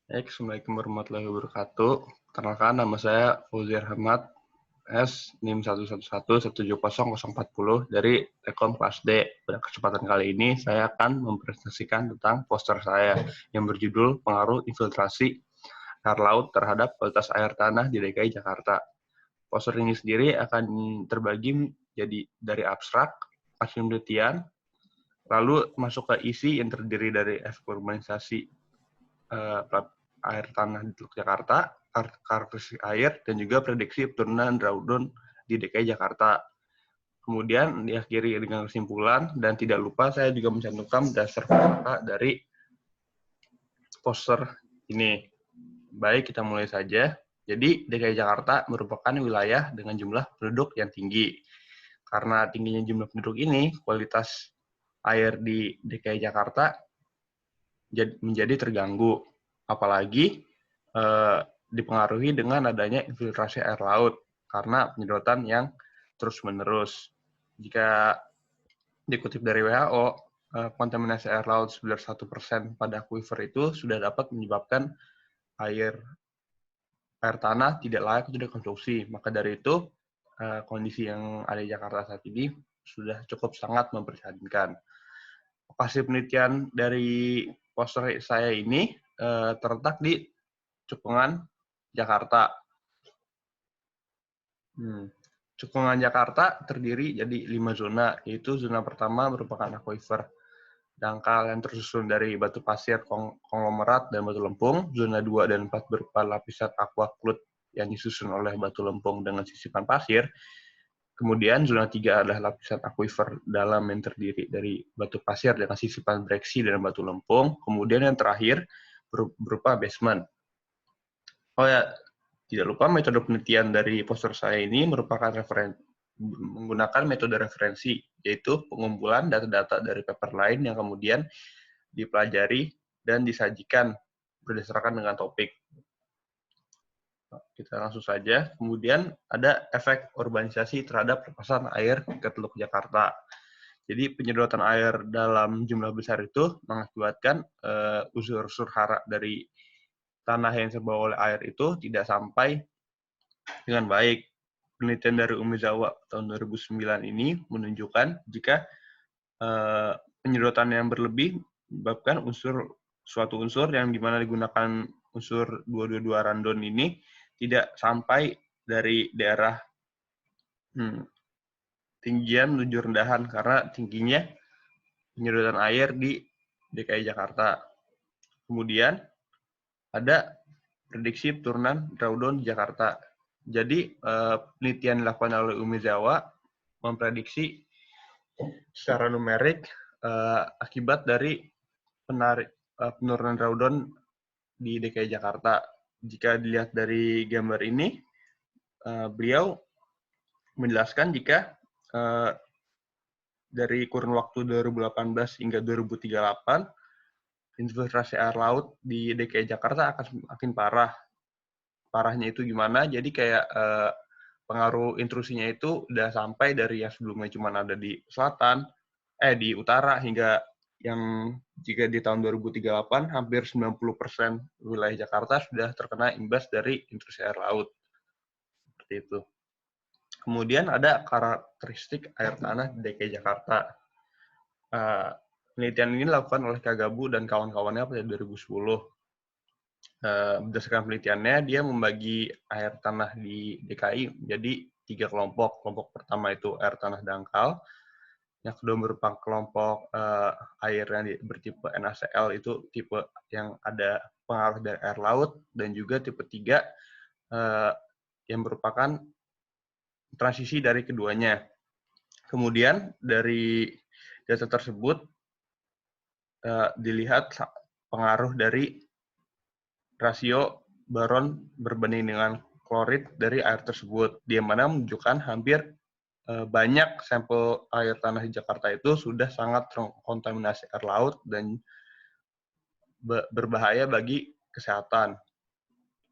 Assalamualaikum warahmatullahi wabarakatuh. Perkenalkan, nama saya Fauzir Ahmad, S, NIM 111170040 dari Telkom kelas D. Pada kesempatan kali ini, saya akan mempresentasikan tentang poster saya yang berjudul Pengaruh Infiltrasi Air Laut terhadap Kualitas Air Tanah di DKI Jakarta. Poster ini sendiri akan terbagi jadi dari abstrak, hasil penelitian, lalu masuk ke isi yang terdiri dari efek urbanisasi air tanah di Teluk Jakarta, karakteristik air, dan juga prediksi turunan drawdown di DKI Jakarta. Kemudian diakhiri dengan kesimpulan, dan tidak lupa saya juga mencantumkan dasar fakta dari poster ini. Baik, kita mulai saja. Jadi, DKI Jakarta merupakan wilayah dengan jumlah penduduk yang tinggi. Karena tingginya jumlah penduduk ini, kualitas air di DKI Jakarta menjadi terganggu. Apalagi dipengaruhi dengan adanya infiltrasi air laut karena penyedotan yang terus-menerus. Jika dikutip dari WHO, kontaminasi air laut sebesar 1% pada akuifer itu sudah dapat menyebabkan air tanah tidak layak untuk dikonsumsi. Maka dari itu, kondisi yang ada di Jakarta saat ini sudah cukup sangat memprihatinkan. Lokasi penelitian dari poster saya ini terletak di Cekungan, Jakarta. Cekungan Jakarta terdiri jadi 5 zona, yaitu zona pertama merupakan akuifer dangkal yang tersusun dari batu pasir, konglomerat, dan batu lempung. Zona 2 dan 4 berupa lapisan aqua fluid yang disusun oleh batu lempung dengan sisipan pasir. Kemudian zona 3 adalah lapisan akuifer dalam yang terdiri dari batu pasir dengan sisipan breksi dan batu lempung. Kemudian yang terakhir berupa basement. Oh ya, tidak lupa metode penelitian dari poster saya ini merupakan menggunakan metode referensi, yaitu pengumpulan data-data dari paper lain yang kemudian dipelajari dan disajikan berdasarkan dengan topik. Kita langsung saja. Kemudian ada efek urbanisasi terhadap lepasan air ke Teluk Jakarta. Jadi penyedotan air dalam jumlah besar itu mengakibatkan unsur-unsur hara dari tanah yang terbawa oleh air itu tidak sampai dengan baik. Penelitian dari Umezawa tahun 2009 ini menunjukkan jika penyedotan yang berlebih menyebabkan suatu unsur yang dimana digunakan unsur 222 randon ini tidak sampai dari daerah tinggian menuju rendahan karena tingginya penyedotan air di DKI Jakarta. Kemudian ada prediksi turunan drawdown di Jakarta. Jadi penelitian dilakukan oleh Umezawa memprediksi secara numerik akibat dari penurunan drawdown di DKI Jakarta. Jika dilihat dari gambar ini, beliau menjelaskan jika dari kurun waktu 2018 hingga 2038, infiltrasi air laut di DKI Jakarta akan semakin parah. Parahnya itu gimana? Jadi kayak pengaruh intrusinya itu udah sampai dari yang sebelumnya cuma ada di selatan, di utara, hingga yang jika di tahun 2038 hampir 90% wilayah Jakarta sudah terkena imbas dari intrusi air laut. Seperti itu. Kemudian ada karakteristik air tanah di DKI Jakarta. Penelitian ini dilakukan oleh Kagabu dan kawan-kawannya pada 2010. Berdasarkan penelitiannya, dia membagi air tanah di DKI menjadi 3 kelompok. Kelompok pertama itu air tanah dangkal, yang kedua merupakan kelompok air yang bertipe NaCl, itu tipe yang ada pengaruh dari air laut, dan juga tipe 3 yang merupakan transisi dari keduanya. Kemudian dari data tersebut dilihat pengaruh dari rasio baron berbanding dengan klorid dari air tersebut, di mana menunjukkan hampir banyak sampel air tanah di Jakarta itu sudah sangat terkontaminasi air laut dan berbahaya bagi kesehatan.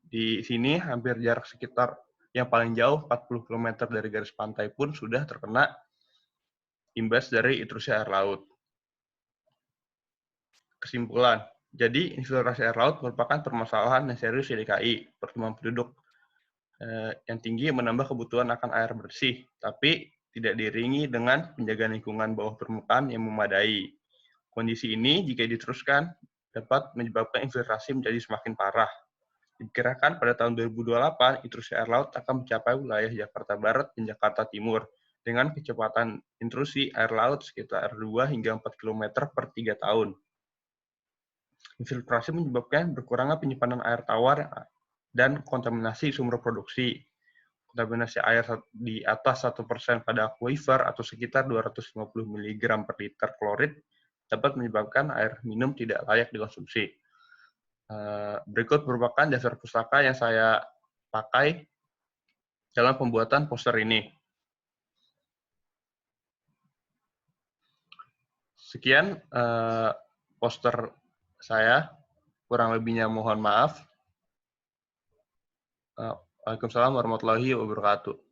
Di sini hampir jarak sekitar yang paling jauh 40 km dari garis pantai pun sudah terkena imbas dari intrusi air laut. Kesimpulan, Jadi, infiltrasi air laut merupakan permasalahan yang serius di DKI. Pertumbuhan penduduk yang tinggi menambah kebutuhan akan air bersih, tapi tidak diiringi dengan penjagaan lingkungan bawah permukaan yang memadai. Kondisi ini, jika diteruskan, dapat menyebabkan infiltrasi menjadi semakin parah. Diperkirakan pada tahun 2028, intrusi air laut akan mencapai wilayah Jakarta Barat dan Jakarta Timur, dengan kecepatan intrusi air laut sekitar 2 hingga 4 km per 3 tahun. Infiltrasi menyebabkan berkurangnya penyimpanan air tawar dan kontaminasi sumber produksi. Kontaminasi air di atas 1% pada aquifer atau sekitar 250 mg per liter klorid dapat menyebabkan air minum tidak layak dikonsumsi. Berikut merupakan dasar pustaka yang saya pakai dalam pembuatan poster ini. Sekian poster saya, kurang lebihnya mohon maaf. Waalaikumsalam warahmatullahi wabarakatuh.